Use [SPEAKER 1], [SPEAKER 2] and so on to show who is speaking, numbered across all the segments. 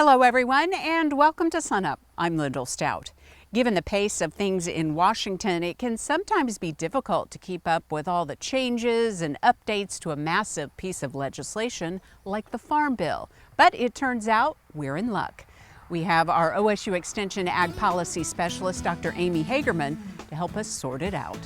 [SPEAKER 1] Hello everyone and welcome to Sunup. I'm Lyndall Stout. Given the pace of things in Washington, it can sometimes be difficult to keep up with all the changes and updates to a massive piece of legislation like the Farm Bill. But it turns out we're in luck. We have our OSU Extension Ag Policy Specialist, Dr. Amy Hagerman, to help us sort it out.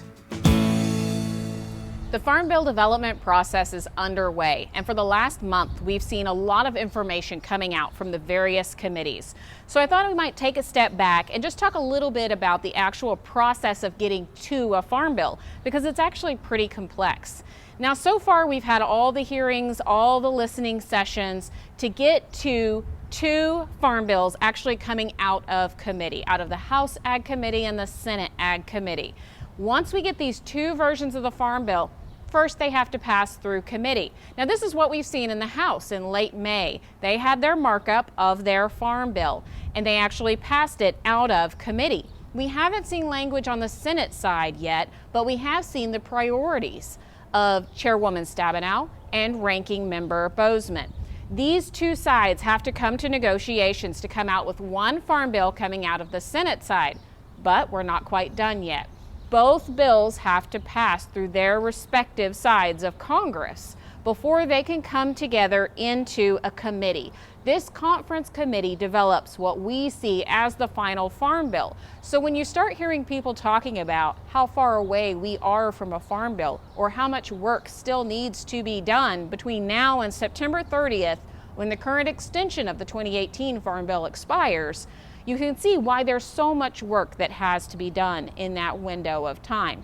[SPEAKER 2] The Farm Bill development process is underway, and for the last month, we've seen a lot of information coming out from the various committees. So I thought we might take a step back and just talk a little bit about the actual process of getting to a Farm Bill, because it's actually pretty complex. Now, so far, we've had all the hearings, all the listening sessions to get to two Farm Bills actually coming out of committee, out of the House Ag Committee and the Senate Ag Committee. Once we get these two versions of the Farm Bill, first, they have to pass through committee. Now, this is what we've seen in the House in late May. They had their markup of their Farm Bill, and they actually passed it out of committee. We haven't seen language on the Senate side yet, but we have seen the priorities of Chairwoman Stabenow and Ranking Member Bozeman. These two sides have to come to negotiations to come out with one Farm Bill coming out of the Senate side, but we're not quite done yet. Both bills have to pass through their respective sides of Congress before they can come together into a committee. This conference committee develops what we see as the final Farm Bill. So when you start hearing people talking about how far away we are from a Farm Bill or how much work still needs to be done between now and September 30th, when the current extension of the 2018 Farm Bill expires, you can see why there's so much work that has to be done in that window of time.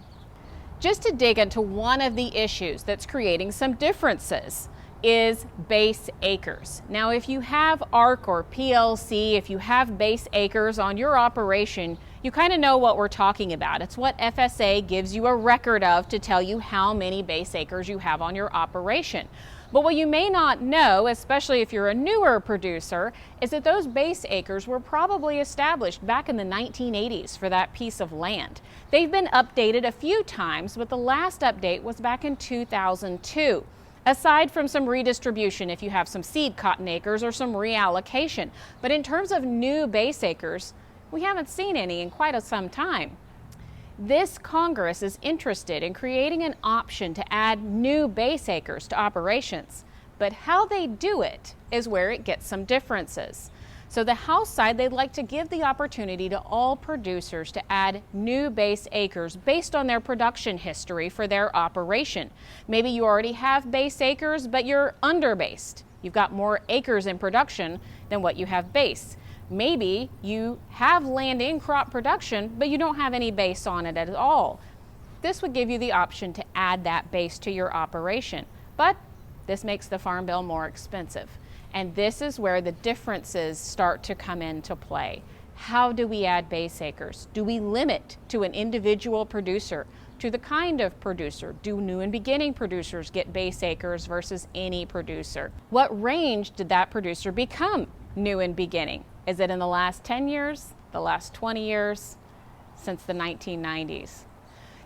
[SPEAKER 2] Just to dig into one of the issues that's creating some differences is base acres. Now, if you have ARC or PLC, if you have base acres on your operation, you kind of know what we're talking about. It's what FSA gives you a record of to tell you how many base acres you have on your operation. But what you may not know, especially if you're a newer producer, is that those base acres were probably established back in the 1980s for that piece of land. They've been updated a few times, but the last update was back in 2002. Aside from some redistribution if you have some seed cotton acres or some reallocation. But in terms of new base acres, we haven't seen any in quite some time. This Congress is interested in creating an option to add new base acres to operations, but how they do it is where it gets some differences. So the House side, they'd like to give the opportunity to all producers to add new base acres based on their production history for their operation. Maybe you already have base acres, but you're underbased. You've got more acres in production than what you have base. Maybe you have land in crop production, but you don't have any base on it at all. This would give you the option to add that base to your operation, but this makes the Farm Bill more expensive. And this is where the differences start to come into play. How do we add base acres? Do we limit to an individual producer, to the kind of producer? Do new and beginning producers get base acres versus any producer? What range did that producer become new and beginning? Is it in the last 10 years, the last 20 years, since the 1990s?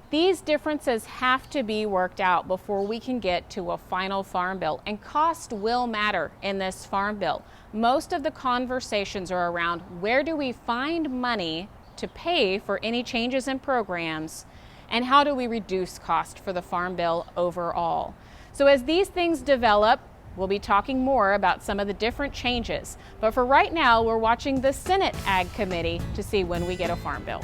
[SPEAKER 2] These differences have to be worked out before we can get to a final Farm Bill, and cost will matter in this Farm Bill. Most of the conversations are around where do we find money to pay for any changes in programs, and how do we reduce cost for the Farm Bill overall. So as these things develop, we'll be talking more about some of the different changes. But for right now, we're watching the Senate Ag Committee to see when we get a Farm Bill.